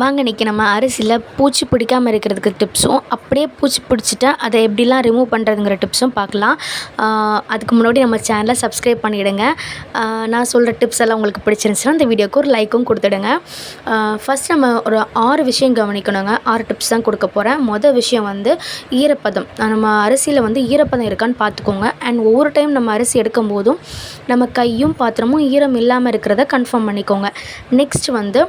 வாங்க இன்றைக்கி நம்ம அரிசியில் பூச்சி பிடிக்காமல் இருக்கிறதுக்கு டிப்ஸும், அப்படியே பூச்சி பிடிச்சிட்டா அதை எப்படிலாம் ரிமூவ் பண்ணுறதுங்கிற டிப்ஸும் பார்க்கலாம். அதுக்கு முன்னாடி நம்ம சேனலை சப்ஸ்கிரைப் பண்ணிவிடுங்க. நான் சொல்கிற டிப்ஸ் எல்லாம் உங்களுக்கு பிடிச்சிருந்துச்சுன்னா இந்த வீடியோக்கு ஒரு லைக்கும் கொடுத்துடுங்க. ஃபஸ்ட் நம்ம ஒரு 6 விஷயம் கவனிக்கணுங்க. 6 டிப்ஸ் தான் கொடுக்க போகிறேன். மொதல் விஷயம் வந்து ஈரப்பதம். நம்ம அரிசியில் வந்து ஈரப்பதம் இருக்கான்னு பார்த்துக்கோங்க. அண்ட் ஒவ்வொரு டைம் நம்ம அரிசி எடுக்கும் போதும் நம்ம கையும் பாத்திரமும் ஈரம் இல்லாமல் இருக்கிறத கன்ஃபார்ம் பண்ணிக்கோங்க. நெக்ஸ்ட் வந்து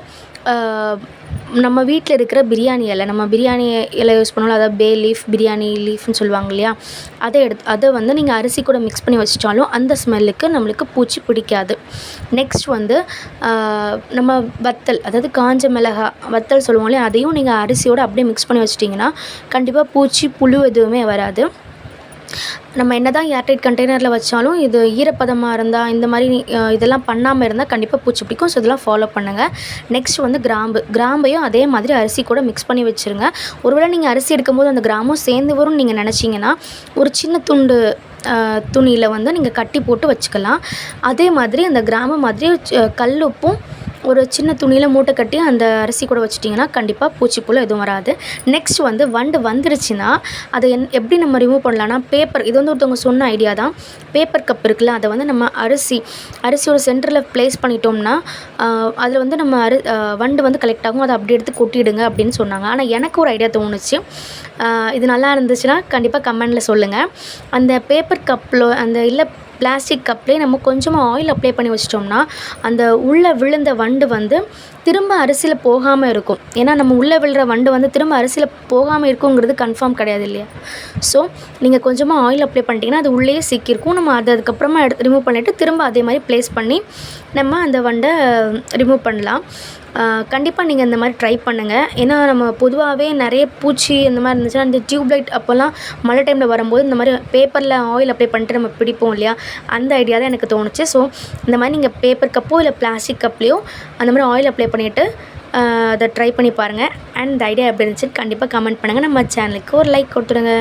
நம்ம வீட்டில் இருக்கிற பிரியாணி இலை, நம்ம பிரியாணி இலை யூஸ் பண்ணுவோம்ல, அதாவது பே லீஃப், பிரியாணி லீஃப்னு சொல்லுவாங்க இல்லையா, அதை வந்து நீங்கள் அரிசி கூட மிக்ஸ் பண்ணி வச்சிட்டாலும் அந்த ஸ்மெல்லுக்கு நம்மளுக்கு பூச்சி பிடிக்காது. நெக்ஸ்ட் வந்து நம்ம வத்தல், அதாவது காஞ்ச மிளகா வத்தல் சொல்லுவோம் இல்லையா, அதையும் நீங்கள் அரிசியோடு அப்படியே மிக்ஸ் பண்ணி வச்சிட்டிங்கன்னா கண்டிப்பாக பூச்சி புழு எதுவுமே வராது. நம்ம என்ன தான் ஏர்டைட் கண்டெய்னரில் வச்சாலும் இது ஈரப்பதமாக இருந்தால், இந்த மாதிரி இதெல்லாம் பண்ணாமல் இருந்தால் கண்டிப்பாக பூச்சி பிடிக்கும். ஸோ இதெல்லாம் ஃபாலோ பண்ணுங்கள். நெக்ஸ்ட் வந்து கிராம்பையும் அதே மாதிரி அரிசி கூட மிக்ஸ் பண்ணி வச்சுருங்க. ஒருவேளை நீங்கள் அரிசி எடுக்கும்போது அந்த கிராமும் சேர்ந்து வரும்னு நீங்கள் நினச்சிங்கன்னா ஒரு சின்ன துண்டு துணியில் வந்து நீங்கள் கட்டி போட்டு வச்சுக்கலாம். அதே மாதிரி அந்த கிராம மாதிரி கல் உப்பும் ஒரு சின்ன துணியில் மூட்டை கட்டி அந்த அரிசி கூட வச்சிட்டிங்கன்னா கண்டிப்பாக பூச்சிப்புழு எதுவும் வராது. நெக்ஸ்ட் வந்து வண்டு வந்துருச்சுன்னா அதை எப்படி நம்ம ரிமூவ் பண்ணலான்னா, பேப்பர், இது வந்து ஒருத்தவங்க சொன்ன ஐடியா தான். பேப்பர் கப் இருக்குல்ல, அதை வந்து நம்ம அரிசியோட சென்டரில் ப்ளேஸ் பண்ணிட்டோம்னா அதில் வந்து நம்ம வண்டு வந்து கலெக்ட் ஆகும். அதை அப்படி எடுத்து கொட்டிடுங்க அப்படின்னு சொன்னாங்க. ஆனால் எனக்கு ஒரு ஐடியா தோணுச்சு. இது நல்லா இருந்துச்சுன்னா கண்டிப்பாக கமெண்டில் சொல்லுங்கள். அந்த பேப்பர் கப்பில் அந்த பிளாஸ்டிக் கப்லேயே நம்ம கொஞ்சமாக ஆயில் அப்ளை பண்ணி வச்சிட்டோம்னா அந்த உள்ளே விழுந்த வண்டு வந்து திரும்ப அரிசியில் போகாமல் இருக்கும். ஏன்னா நம்ம உள்ளே விழுற வண்டு வந்து திரும்ப அரிசியில் போகாமல் இருக்குங்கிறது கன்ஃபார்ம் கிடையாது இல்லையா. ஸோ நீங்கள் கொஞ்சமாக ஆயில் அப்ளை பண்ணிட்டீங்கன்னா அது உள்ளேயே சிக்கியிருக்கும். நம்ம அதுக்கப்புறமா ரிமூவ் பண்ணிவிட்டு திரும்ப அதே மாதிரி ப்ளேஸ் பண்ணி நம்ம அந்த வண்டை ரிமூவ் பண்ணலாம். கண்டிப்பாக நீங்கள் இந்த மாதிரி ட்ரை பண்ணுங்கள். ஏன்னா நம்ம பொதுவாகவே நிறைய பூச்சி இந்த மாதிரி இருந்துச்சுன்னா, இந்த டியூப்லைட் அப்போல்லாம் மழை டைமில் வரும்போது இந்த மாதிரி பேப்பரில் ஆயில் அப்ளை பண்ணிட்டு நம்ம பிடிப்போம் இல்லையா, அந்த ஐடியா தான் எனக்கு தோணுச்சு. ஸோ இந்த மாதிரி நீங்கள் பேப்பர் கப்போ இல்லை பிளாஸ்டிக் கப்லேயோ அந்த மாதிரி ஆயில் அப்ளை பண்ணிவிட்டு அதை ட்ரை பண்ணி பாருங்கள். அண்ட் இந்த ஐடியா எப்படி இருந்துச்சுன்னு கண்டிப்பாக கமெண்ட் பண்ணுங்கள். நம்ம சேனலுக்கு ஒரு லைக் கொடுத்துடுங்க.